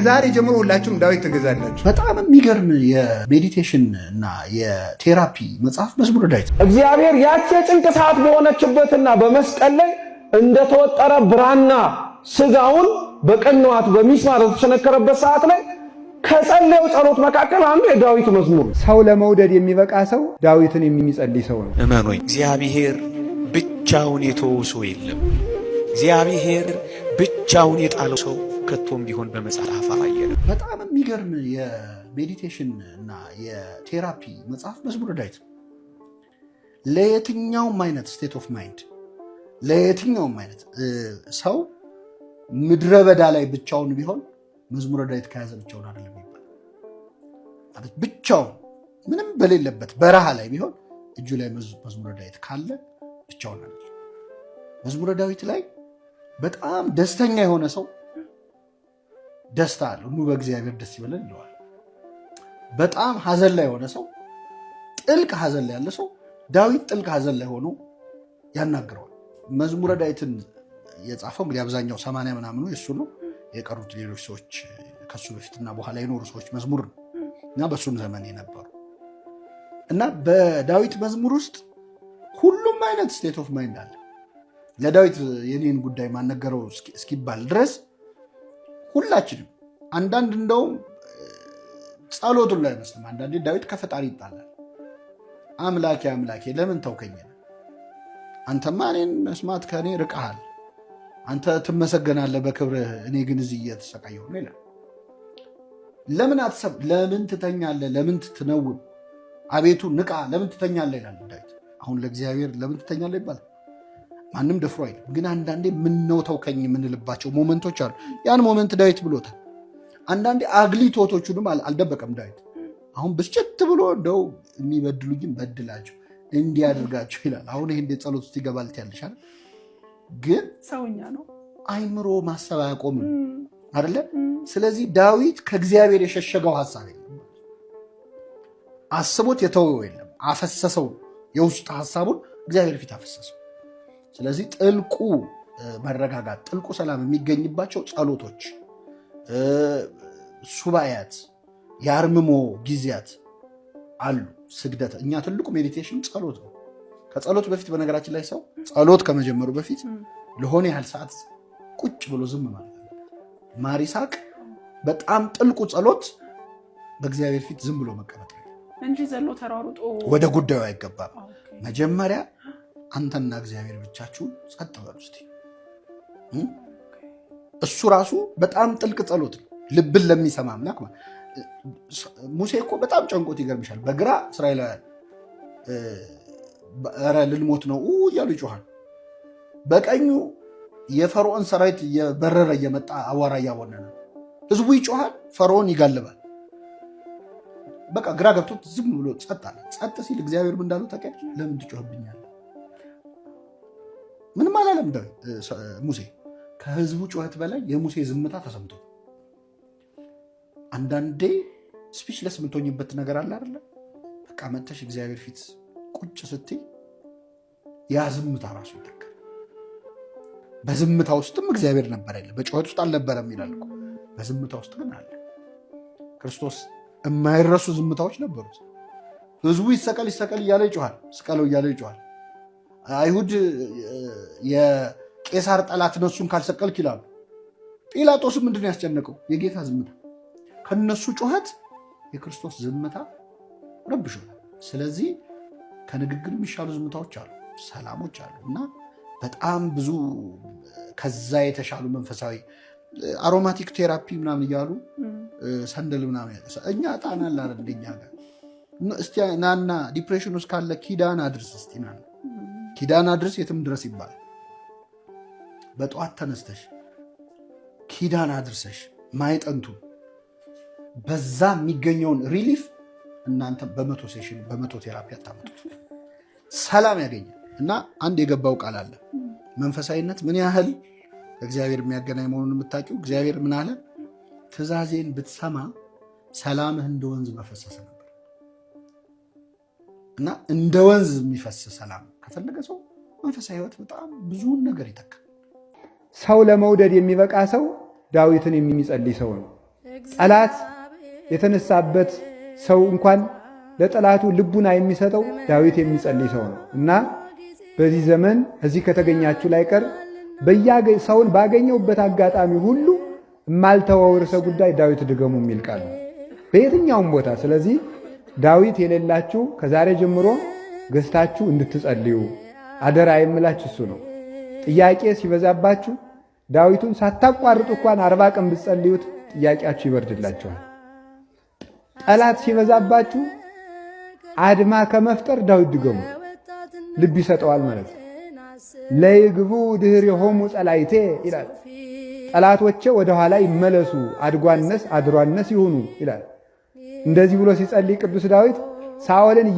ከዛሬ ጀምሮ ሁላችሁም ዳዊት ትገዛላችሁ። በጣም የሚገርም የሜዲቴሽን እና የቴራፒ መጽሐፍ መዝሙረ ዳዊት። እግዚአብሔር ያቺ ጭንቅ ሰዓት በሆነችበትና በመስቀል ላይ እንደተወጠረ ብራና ስጋውን በቅንዋት በሚስማር የተቸነከረበት ሰዓት ላይ ከጸለየው ጸሎት መካከል አንዱ የዳዊት መዝሙር። ሰው ለመውደድ የሚበቃ ሰው ዳዊትን የሚጸልይ ሰው ነው። እመኑኝ፣ እግዚአብሔር ብቻውን የተወው ሰው የለም። እግዚአብሔር ብቻውን የጣለው ሰው ከቶም ቢሆን በመጽሐፍ አላየንም። በጣም የሚገርም የሜዲቴሽን እና የቴራፒ መጽሐፍ መዝሙረ ዳዊት። ለየትኛውም አይነት ስቴት ኦፍ ማይንድ፣ ለየትኛውም አይነት ሰው ምድረ በዳ ላይ ብቻውን ቢሆን መዝሙረ ዳዊት ከያዘ ብቻውን አይደለም ይባል። ብቻውን ምንም በሌለበት በረሃ ላይ ቢሆን እጁ ላይ መዝሙረ ዳዊት ካለ ብቻውን አይደለም። መዝሙረ ዳዊት ላይ በጣም ደስተኛ የሆነ ሰው ደስታ አለው። ኑ በእግዚአብሔር ደስ ይበለን ይለዋል። በጣም ሐዘን ላይ የሆነ ሰው፣ ጥልቅ ሐዘን ላይ ያለ ሰው ዳዊት ጥልቅ ሐዘን ላይ ሆኖ ያናግረዋል። መዝሙረ ዳዊትን የጻፈው እንግዲህ አብዛኛው 80 ምናምኑ የሱ ነው። የቀሩት ሌሎች ሰዎች ከሱ በፊትና በኋላ የኖሩ ሰዎች መዝሙር ነው እና በሱም ዘመን የነበሩ እና በዳዊት መዝሙር ውስጥ ሁሉም አይነት ስቴት ኦፍ ማይንድ አለ። ለዳዊት የኔን ጉዳይ ማነገረው እስኪባል ድረስ ሁላችንም አንዳንድ እንደውም ጸሎቱን ላይ መስለም አንዳንዴ ዳዊት ከፈጣሪ ይጣላል። አምላኬ አምላኬ ለምን ተውከኝ? አንተማ እኔን መስማት ከእኔ ርቀሃል። አንተ ትመሰገናለህ በክብርህ፣ እኔ ግን እዚህ እየተሰቃየሁ ነው ይላል። ለምን አትሰብ? ለምን ትተኛለህ? ለምን ትነውም? አቤቱ ንቃ፣ ለምን ትተኛለህ ይላል ዳዊት። አሁን ለእግዚአብሔር ለምን ትተኛለህ ይባላል? ማንም ደፍሮ አይልም። ግን አንዳንዴ ምነው ተውከኝ የምንልባቸው ሞመንቶች አሉ። ያን ሞመንት ዳዊት ብሎታል። አንዳንዴ አግሊቶቶቹንም አልደበቀም ዳዊት። አሁን ብስጭት ብሎ እንደው የሚበድሉኝም በድላቸው እንዲያደርጋቸው ይላል። አሁን ይሄ እንደ ጸሎት ውስጥ ይገባል ያልሻል። ግን ሰውኛ ነው፣ አይምሮ ማሰብ አያቆምም አይደለ? ስለዚህ ዳዊት ከእግዚአብሔር የሸሸገው ሐሳብ የለም፣ አስቦት የተወው የለም። አፈሰሰው፣ የውስጥ ሐሳቡን እግዚአብሔር ፊት አፈሰሰው። ስለዚህ ጥልቁ መረጋጋት፣ ጥልቁ ሰላም የሚገኝባቸው ጸሎቶች፣ ሱባኤያት፣ የአርምሞ ጊዜያት አሉ። ስግደት፣ እኛ ትልቁ ሜዲቴሽን ጸሎት ነው። ከጸሎት በፊት በነገራችን ላይ ሰው ጸሎት ከመጀመሩ በፊት ለሆነ ያህል ሰዓት ቁጭ ብሎ ዝም ማለት ነው። ማር ይስሐቅ በጣም ጥልቁ ጸሎት በእግዚአብሔር ፊት ዝም ብሎ መቀመጥ እንጂ ዘሎ ተሯሩጦ ወደ ጉዳዩ አይገባም። መጀመሪያ አንተና እግዚአብሔር ብቻችሁን ጸጥ በሉ እስቲ። እሱ ራሱ በጣም ጥልቅ ጸሎት ነው፣ ልብን ለሚሰማ አምላክ። ሙሴ እኮ በጣም ጨንቆት ይገርምሻል። በግራ እስራኤላውያን ኧረ ልንሞት ነው እያሉ ይጮሃል። በቀኙ የፈርዖን ሰራዊት እየበረረ እየመጣ አዋራ እያቦነነ ህዝቡ ይጮሃል፣ ፈርዖን ይጋልባል። በቃ ግራ ገብቶት ዝም ብሎ ጸጥ አለ። ጸጥ ሲል እግዚአብሔር ምን እንዳለው ታውቂያለሽ? ለምን ትጮህብኛለህ? ምንም አላለም ሙሴ። ከህዝቡ ጩኸት በላይ የሙሴ ዝምታ ተሰምቶ። አንዳንዴ ስፒችለስ የምትሆኝበት ነገር አለ አይደለ? በቃ መተሽ እግዚአብሔር ፊት ቁጭ ስትይ ያ ዝምታ ራሱ ይተካል። በዝምታ ውስጥም እግዚአብሔር ነበር ያለ፣ በጩኸት ውስጥ አልነበረም ይላል እኮ። በዝምታ ውስጥ ግን አለ ክርስቶስ። የማይረሱ ዝምታዎች ነበሩት። ህዝቡ ይሰቀል ይሰቀል እያለ ይጮሃል፣ ስቀለው እያለ ይጮሃል። አይሁድ የቄሳር ጠላት ነሱን ካልሰቀልክ ይላሉ። ጲላጦስም ምንድን ነው ያስጨነቀው? የጌታ ዝምታ። ከነሱ ጩኸት የክርስቶስ ዝምታ ረብሾታል። ስለዚህ ከንግግር የሚሻሉ ዝምታዎች አሉ፣ ሰላሞች አሉ እና በጣም ብዙ ከዛ የተሻሉ መንፈሳዊ አሮማቲክ ቴራፒ ምናምን እያሉ ሰንደል ምናምን እኛ ጣና ላረ እንደኛ ጋር እስቲ ናና ዲፕሬሽን ውስጥ ካለ ኪዳን አድርስ እስቲ ናና ኪዳን አድርስ የትም ድረስ ይባላል። በጠዋት ተነስተሽ ኪዳን አድርሰሽ ማይጠንቱ በዛ የሚገኘውን ሪሊፍ እናንተ በመቶ ሴሽን በመቶ ቴራፒ አታመጡት። ሰላም ያገኛል። እና አንድ የገባው ቃል አለ። መንፈሳዊነት ምን ያህል እግዚአብሔር የሚያገናኝ መሆኑን የምታውቂው እግዚአብሔር ምን አለ? ትእዛዜን ብትሰማ ሰላምህ እንደ ወንዝ በፈሰሰ ነበር። እና እንደ ወንዝ የሚፈስ ሰላም ከፈለገ ሰው መንፈሳዊ ህይወት በጣም ብዙውን ነገር ይተካል። ሰው ለመውደድ የሚበቃ ሰው ዳዊትን የሚጸልይ ሰው ነው። ጠላት የተነሳበት ሰው እንኳን ለጠላቱ ልቡና የሚሰጠው ዳዊት የሚጸልይ ሰው ነው እና በዚህ ዘመን እዚህ ከተገኛችሁ ላይቀር ሰውን ባገኘውበት አጋጣሚ ሁሉ የማልተወው ርዕሰ ጉዳይ ዳዊት ድገሙ የሚል ቃል ነው በየትኛውም ቦታ። ስለዚህ ዳዊት የሌላችሁ ከዛሬ ጀምሮ ገዝታችሁ እንድትጸልዩ አደራ የምላችሁ እሱ ነው። ጥያቄ ሲበዛባችሁ ዳዊቱን ሳታቋርጡ እንኳን 40 ቀን ብትጸልዩት ጥያቄያችሁ ይበርድላችኋል። ጠላት ሲበዛባችሁ አድማ ከመፍጠር ዳዊት ድገሙ ልብ ይሰጠዋል ማለት ነው። ለይግቡ ድኅሬሆሙ ጸላይቴ ይላል። ጠላቶቼ ወደ ኋላ ይመለሱ አድሯነስ ይሁኑ ይላል። እንደዚህ ብሎ ሲጸልይ ቅዱስ ዳዊት ሳኦልን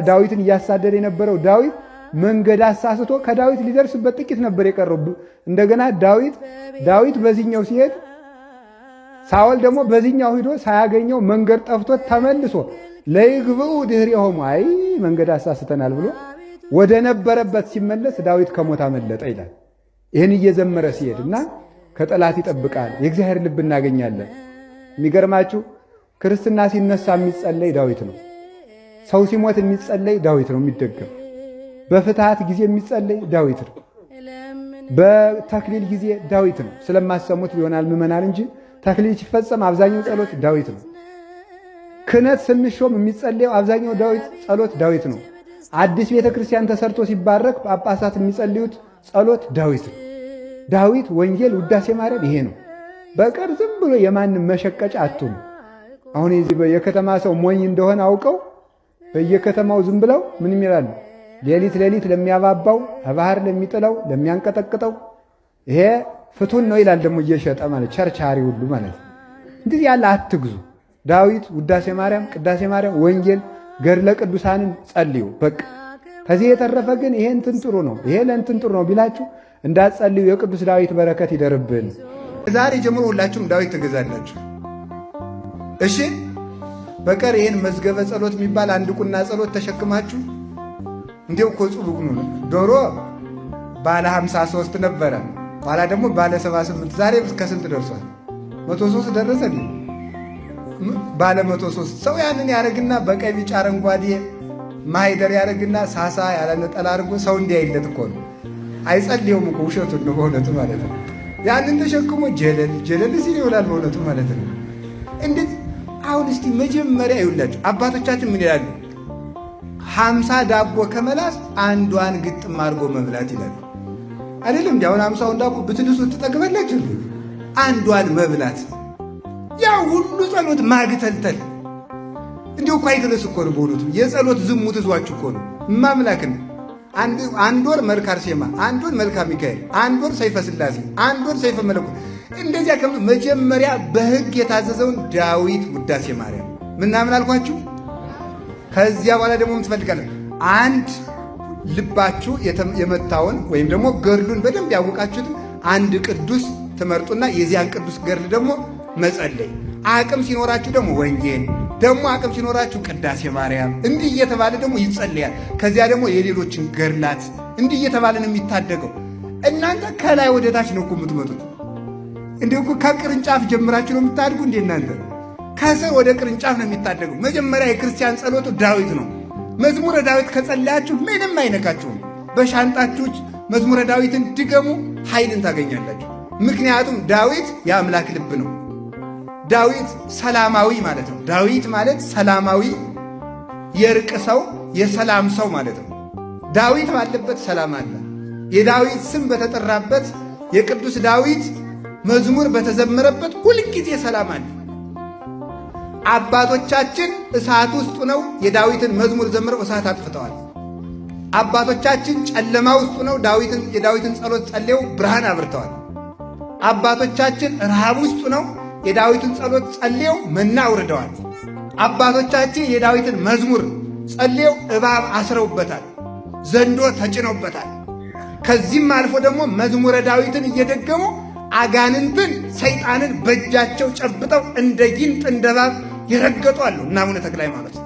ዳዊትን እያሳደደ የነበረው ዳዊት መንገድ አሳስቶ ከዳዊት ሊደርስበት ጥቂት ነበር የቀረው። እንደገና ዳዊት በዚህኛው ሲሄድ ሳኦል ደግሞ በዚህኛው ሂዶ ሳያገኘው መንገድ ጠፍቶት ተመልሶ ለይግብኡ ድኅሬሆሙ አይ መንገድ አሳስተናል ብሎ ወደ ነበረበት ሲመለስ ዳዊት ከሞት አመለጠ ይላል። ይህን እየዘመረ ሲሄድና ከጠላት ይጠብቃል። የእግዚአብሔር ልብ እናገኛለን። የሚገርማችሁ ክርስትና ሲነሳ የሚጸለይ ዳዊት ነው። ሰው ሲሞት የሚጸለይ ዳዊት ነው የሚደገም። በፍትሐት ጊዜ የሚጸለይ ዳዊት ነው። በተክሊል ጊዜ ዳዊት ነው። ስለማሰሙት ይሆናል ምዕመናን እንጂ ተክሊል ሲፈጸም አብዛኛው ጸሎት ዳዊት ነው። ክህነት ስንሾም የሚጸለየው አብዛኛው ጸሎት ዳዊት ነው። አዲስ ቤተ ክርስቲያን ተሰርቶ ሲባረክ ጳጳሳት የሚጸልዩት ጸሎት ዳዊት ነው። ዳዊት፣ ወንጌል፣ ውዳሴ ማርያም ይሄ ነው። በቀር ዝም ብሎ የማንም መሸቀጫ አትሁኑ። አሁን የከተማ ሰው ሞኝ እንደሆነ አውቀው በየከተማው ዝም ብለው ምን ይላሉ? ሌሊት ለሚያባባው ባህር ለሚጥለው ለሚያንቀጠቅጠው ይሄ ፍቱን ነው ይላል። ደግሞ እየሸጠ ማለት ቸርቻሪ ሁሉ ማለት ነው። እንግዲህ ያለ አትግዙ። ዳዊት፣ ውዳሴ ማርያም፣ ቅዳሴ ማርያም፣ ወንጌል፣ ገድለ ቅዱሳንን ጸልዩ። በቃ ከዚህ የተረፈ ግን ይሄ እንትን ጥሩ ነው ይሄ ለእንትን ጥሩ ነው ቢላችሁ እንዳትጸልዩ። የቅዱስ ዳዊት በረከት ይደርብን። ዛሬ ጀምሮ ሁላችሁም ዳዊት ትገዛላችሁ። እሺ በቀር ይሄን መዝገበ ጸሎት የሚባል አንድ ቁና ጸሎት ተሸክማችሁ እንዴው እኮ ጽቡቅ ነው። ዶሮ ባለ 53 ነበረ፣ ኋላ ደግሞ ባለ 78 ዛሬ እስከ ስንት ደርሷል? 103 ደረሰ። ባለ 103 ሰው ያንን ያደርግና በቀይ ቢጫ አረንጓዴ ማይደር ያደርግና ሳሳ ያለ ነጠላ አድርጎ ሰው እንዲያይለት እኮ ነው። አይጸልየውም እኮ ውሸቱን ነው በእውነቱ ማለት ነው። ያንን ተሸክሞ ጀለል ሲል ይውላል በእውነቱ ማለት ነው። እንዴት አሁን እስቲ መጀመሪያ ይውላችሁ አባቶቻችን ምን ይላሉ? 50 ዳቦ ከመላስ አንዷን ግጥም አድርጎ መብላት ይላሉ አይደለም? እንዴ አሁን 50ውን ዳቦ ብትልሱ ትጠግባላችሁ? አንዷን መብላት ያ ሁሉ ጸሎት ማግተልተል እንዴው እኮ አይደለስ እኮ ነው በእውነቱ። የጸሎት ዝሙት እዟችሁ እኮ ነው ማምላክን። አንድ ወር መልካ አርሴማ፣ አንድ ወር መልካ ሚካኤል፣ አንድ ወር ሰይፈ ሥላሴ፣ አንድ ወር ሰይፈ መለኮት። እንደዚያ መጀመሪያ በሕግ የታዘዘውን ዳዊት ውዳሴ ማርያም ምናምን አልኳችሁ። ከዚያ በኋላ ደግሞ ምትፈልጋለን አንድ ልባችሁ የመታውን ወይም ደግሞ ገድሉን በደንብ ያወቃችሁትን አንድ ቅዱስ ትመርጡና የዚያን ቅዱስ ገድል ደግሞ መጸለይ። አቅም ሲኖራችሁ ደግሞ ወንጌል፣ ደግሞ አቅም ሲኖራችሁ ቅዳሴ ማርያም፣ እንዲህ እየተባለ ደግሞ ይጸለያል። ከዚያ ደግሞ የሌሎችን ገድላት እንዲህ እየተባለ ነው የሚታደገው። እናንተ ከላይ ወደ ታች ነው እኮ የምትመጡት። እንዲሁ እኮ ከቅርንጫፍ ጀምራችሁ ነው የምታድጉ። እንዴ እናንተ ከስር ወደ ቅርንጫፍ ነው የሚታደገው። መጀመሪያ የክርስቲያን ጸሎቱ ዳዊት ነው። መዝሙረ ዳዊት ከጸለያችሁ ምንም አይነካችሁም። በሻንጣችሁ መዝሙረ ዳዊትን ድገሙ፣ ኃይልን ታገኛላችሁ። ምክንያቱም ዳዊት የአምላክ ልብ ነው። ዳዊት ሰላማዊ ማለት ነው። ዳዊት ማለት ሰላማዊ፣ የእርቅ ሰው፣ የሰላም ሰው ማለት ነው። ዳዊት ባለበት ሰላም አለ። የዳዊት ስም በተጠራበት የቅዱስ ዳዊት መዝሙር በተዘመረበት ሁልጊዜ ሰላም አለ። አባቶቻችን እሳት ውስጥ ነው የዳዊትን መዝሙር ዘምረው እሳት አጥፍተዋል። አባቶቻችን ጨለማ ውስጥ ነው የዳዊትን ጸሎት ጸልየው ብርሃን አብርተዋል። አባቶቻችን ረሃብ ውስጥ ነው የዳዊትን ጸሎት ጸልየው መና አውርደዋል። አባቶቻችን የዳዊትን መዝሙር ጸልየው እባብ አስረውበታል፣ ዘንዶ ተጭነውበታል። ከዚህም አልፎ ደግሞ መዝሙረ ዳዊትን እየደገሙ አጋንንትን ሰይጣንን በእጃቸው ጨብጠው እንደ ጊንጥ እንደ እባብ ይረገጡ አሉ እና አቡነ ተክለ ሃይማኖት።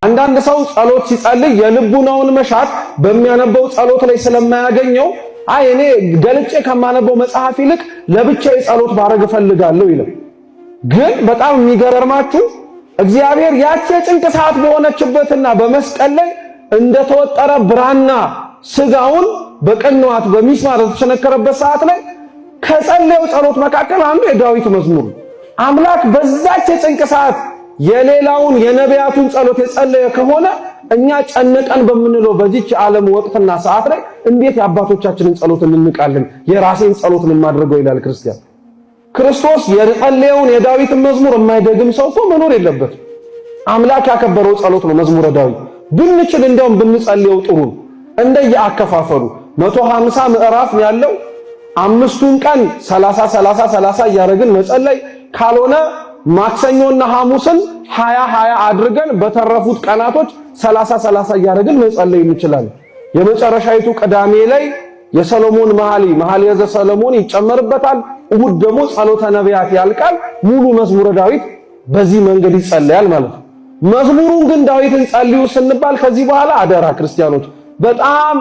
አንዳንድ ሰው ጸሎት ሲጸልይ የልቡናውን መሻት በሚያነበው ጸሎት ላይ ስለማያገኘው አይ እኔ ገልጬ ከማነበው መጽሐፍ ይልቅ ለብቻዬ ጸሎት ማድረግ እፈልጋለሁ ይላል። ግን በጣም የሚገርማችሁ እግዚአብሔር ያቺ ጭንቅ ሰዓት በሆነችበትና በመስቀል ላይ እንደተወጠረ ብራና ስጋውን በቅንዋት በሚስማር የተቸነከረበት ሰዓት ላይ ከጸለየው ጸሎት መካከል አንዱ የዳዊት መዝሙር። አምላክ በዛች የጭንቅ ሰዓት የሌላውን የነቢያቱን ጸሎት የጸለየ ከሆነ እኛ ጨነቀን በምንለው በዚች ዓለም ወቅትና ሰዓት ላይ እንዴት የአባቶቻችንን ጸሎት እንንቃለን? የራሴን ጸሎት ነው የማድረገው ይላል ክርስቲያን። ክርስቶስ የጸለየውን የዳዊትን መዝሙር የማይደግም ሰው እኮ መኖር የለበትም። አምላክ ያከበረው ጸሎት ነው መዝሙረ ዳዊት። ብንችል እንደውም ብንጸልየው ጥሩ ነው። እንደየአከፋፈሉ 150 ምዕራፍ ያለው አምስቱን ቀን 30 እያደረግን መጸለይ ካልሆነ ማክሰኞና ሐሙስን 20 አድርገን በተረፉት ቀናቶች 30 እያደረግን መጸለይ እንችላለን። የመጨረሻይቱ ቅዳሜ ላይ የሰሎሞን መኃልየ ዘሰሎሞን ይጨመርበታል። እሁድ ደግሞ ጸሎተ ነቢያት ያልቃል። ሙሉ መዝሙረ ዳዊት በዚህ መንገድ ይጸለያል ማለት ነው። መዝሙሩን ግን ዳዊትን ጸልዩ ስንባል ከዚህ በኋላ አደራ ክርስቲያኖች በጣም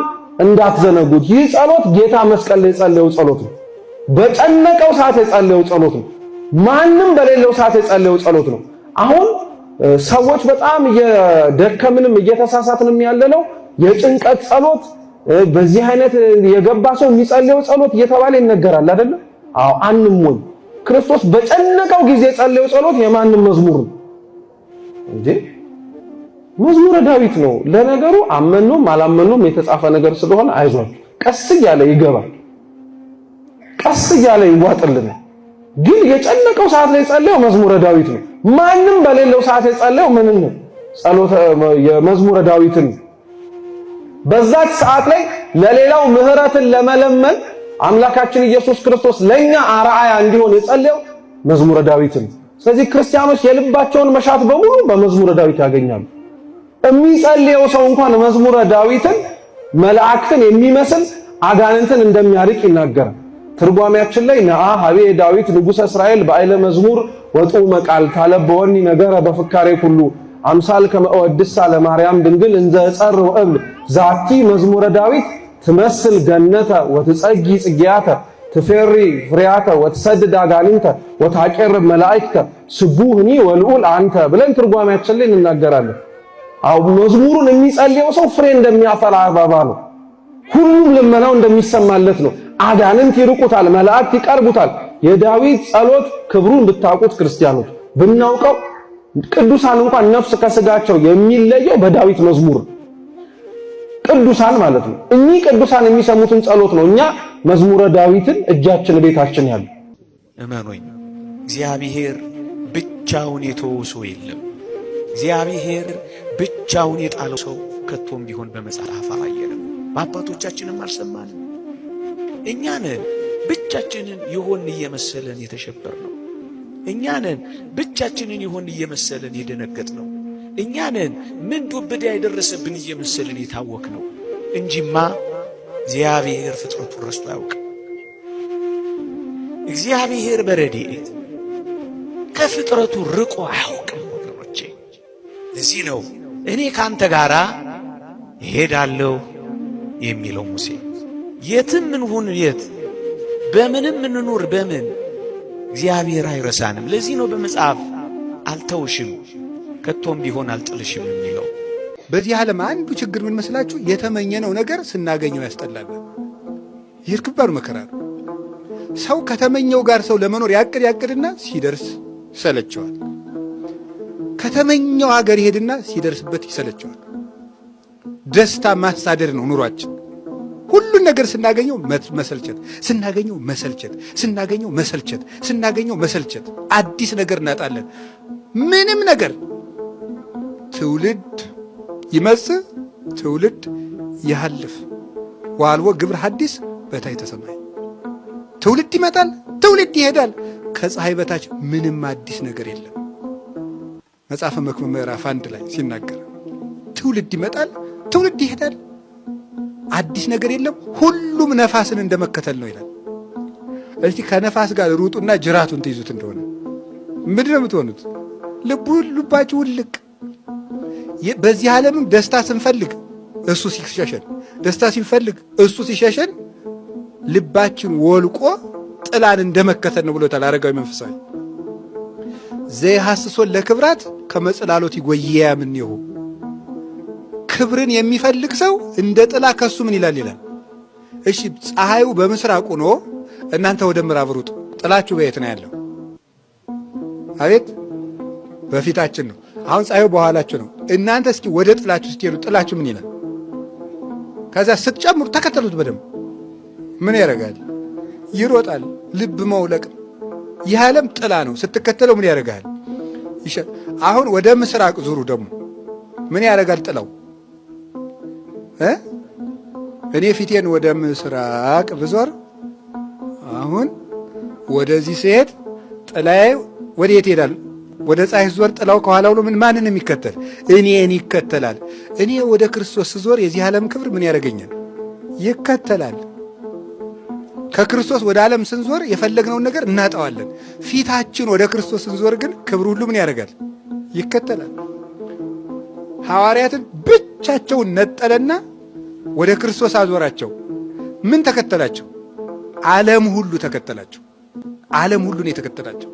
እንዳትዘነጉት። ይህ ጸሎት ጌታ መስቀል ላይ የጸለየው ጸሎት ነው። በጨነቀው ሰዓት የጸለየው ጸሎት ነው። ማንም በሌለው ሰዓት የጸለየው ጸሎት ነው። አሁን ሰዎች በጣም እየደከምንም እየተሳሳትንም ያለነው የጭንቀት ጸሎት በዚህ አይነት የገባ ሰው የሚጸልየው ጸሎት እየተባለ ይነገራል አይደል? አዎ አንሞኝ። ክርስቶስ በጨነቀው ጊዜ የጸለየው ጸሎት የማንም መዝሙር ነው እንዴ? መዝሙረ ዳዊት ነው። ለነገሩ አመኑም አላመኑም የተጻፈ ነገር ስለሆነ አይዟችሁ፣ ቀስ እያለ ይገባል፣ ቀስ እያለ ይዋጥልናል። ግን የጨነቀው ሰዓት ላይ ጸለየው መዝሙረ ዳዊት ነው። ማንም በሌለው ሰዓት የጸለየው ምን ነው? ጸሎተ የመዝሙረ ዳዊትን። በዛች ሰዓት ላይ ለሌላው ምህረትን ለመለመን አምላካችን ኢየሱስ ክርስቶስ ለኛ አርአያ እንዲሆን የጸለየው መዝሙረ ዳዊትን። ስለዚህ ክርስቲያኖች የልባቸውን መሻት በሙሉ በመዝሙረ ዳዊት ያገኛሉ። የሚጸልየው ሰው እንኳን መዝሙረ ዳዊትን መላእክትን የሚመስል አጋንንትን እንደሚያርቅ ይናገራል። ትርጓሜያችን ላይ ነአ ሀቤ ዳዊት ንጉሠ እስራኤል በአይለ መዝሙር ወጡ መቃል ታለበወኒ ነገረ በፍካሬ ሁሉ አምሳል ከመወድሳ ለማርያም ድንግል እንዘ ጸር ወእብል ዛቲ መዝሙረ ዳዊት ትመስል ገነተ ወትጸጊ ጽጌያተ ትፌሪ ፍሬያተ ወትሰድድ አጋንንተ ወታቄርብ መላእክተ ስቡህኒ ወልዑል አንተ ብለን ትርጓሜያችን ላይ እንናገራለን። አው መዝሙሩን የሚጸልየው ሰው ፍሬ እንደሚያፈራ አበባ ነው። ሁሉም ልመናው እንደሚሰማለት ነው። አጋንንት ይርቁታል፣ መላእክት ይቀርቡታል። የዳዊት ጸሎት ክብሩን ብታውቁት ክርስቲያኖች ብናውቀው ቅዱሳን እንኳን ነፍስ ከስጋቸው የሚለየው በዳዊት መዝሙር ቅዱሳን ማለት ነው። እኚህ ቅዱሳን የሚሰሙትን ጸሎት ነው እኛ መዝሙረ ዳዊትን እጃችን ቤታችን ያለ። እመኑኝ እግዚአብሔር ብቻውን የተወው ሰው የለም። እግዚአብሔር ብቻውን የጣለው ሰው ከቶም ቢሆን በመጽሐፍ አላየንም፣ በአባቶቻችንም አልሰማንም። እኛንን ብቻችንን ይሆን እየመሰለን የተሸበርነው፣ እኛንን ብቻችንን ይሆን እየመሰለን የደነገጥነው፣ እኛንን ምን ዱብዳ የደረሰብን እየመሰለን የታወክነው እንጂማ እግዚአብሔር ፍጥረቱን ረስቶ አያውቅም። እግዚአብሔር በረድኤት ከፍጥረቱ ርቆ አያውቅም ወገኖቼ። ለዚህ ነው እኔ ካንተ ጋራ እሄዳለሁ የሚለው ሙሴ። የትም እንሁን የት በምንም እንኑር በምን እግዚአብሔር አይረሳንም። ለዚህ ነው በመጽሐፍ አልተውሽም ከቶም ቢሆን አልጥልሽም የሚለው። በዚህ ዓለም አንዱ ችግር ምን መስላችሁ? የተመኘነው ነገር ስናገኘው ያስጠላል። ይህ ከባድ መከራ ነው። ሰው ከተመኘው ጋር ሰው ለመኖር ያቅድና ሲደርስ ይሰለቸዋል። ከተመኘው ሀገር ይሄድና ሲደርስበት ይሰለቸዋል። ደስታ ማሳደድ ነው ኑሯችን። ሁሉን ነገር ስናገኘው መሰልቸት፣ ስናገኘው መሰልቸት፣ ስናገኘው መሰልቸት፣ ስናገኘው መሰልቸት። አዲስ ነገር እናጣለን። ምንም ነገር ትውልድ ይመጽእ ትውልድ ይሃልፍ ወአልቦ ግብር ሐዲስ በታሕተ ሰማይ። ትውልድ ይመጣል፣ ትውልድ ይሄዳል። ከፀሐይ በታች ምንም አዲስ ነገር የለም። መጽሐፈ መክብብ ምዕራፍ 1 ላይ ሲናገር ትውልድ ይመጣል፣ ትውልድ ይሄዳል፣ አዲስ ነገር የለም። ሁሉም ነፋስን እንደመከተል ነው ይላል። እስቲ ከነፋስ ጋር ሩጡና ጅራቱን ትይዙት እንደሆነ ምንድን ነው የምትሆኑት? ልባችሁ ውልቅ። በዚህ ዓለምም ደስታ ስንፈልግ እሱ ሲሸሸን፣ ደስታ ሲፈልግ እሱ ሲሸሸን ልባችን ወልቆ ጥላን እንደመከተል ነው ብሎታል አረጋዊ መንፈሳዊ። ዘይሐስሶን ለክብራት ከመጽላሎት ይጎየያ ምኔሁ። ክብርን የሚፈልግ ሰው እንደ ጥላ ከሱ ምን ይላል ይላል። እሺ ፀሐዩ በምስራቅ ሆኖ እናንተ ወደ ምዕራብ ሩጡ፣ ጥላችሁ በየት ነው ያለው? አቤት በፊታችን ነው። አሁን ፀሐዩ በኋላችሁ ነው። እናንተ እስኪ ወደ ጥላችሁ ስትሄዱ ጥላችሁ ምን ይላል? ከዛ ስትጨምሩ ተከተሉት በደንብ ምን ያደርጋል? ይሮጣል። ልብ መውለቅ ይህ ዓለም ጥላ ነው። ስትከተለው ምን ያደርጋል? አሁን ወደ ምስራቅ ዙሩ ደግሞ ምን ያደርጋል ጥላው? እኔ ፊቴን ወደ ምስራቅ ብዞር አሁን ወደዚህ ሲሄድ ጥላዬ ወዴት ይሄዳል? ወደ ፀሐይ ዞር ጥላው ከኋላው ነው። ምን ማንን የሚከተል? እኔን ይከተላል። እኔ ወደ ክርስቶስ ዞር የዚህ ዓለም ክብር ምን ያደርገኛል? ይከተላል። ከክርስቶስ ወደ ዓለም ስንዞር የፈለግነውን ነገር እናጣዋለን። ፊታችን ወደ ክርስቶስ ስንዞር ግን ክብር ሁሉ ምን ያደርጋል? ይከተላል። ሐዋርያትን ብቻቸውን ነጠለና ወደ ክርስቶስ አዞራቸው። ምን ተከተላቸው? ዓለም ሁሉ ተከተላቸው። ዓለም ሁሉ ነው የተከተላቸው።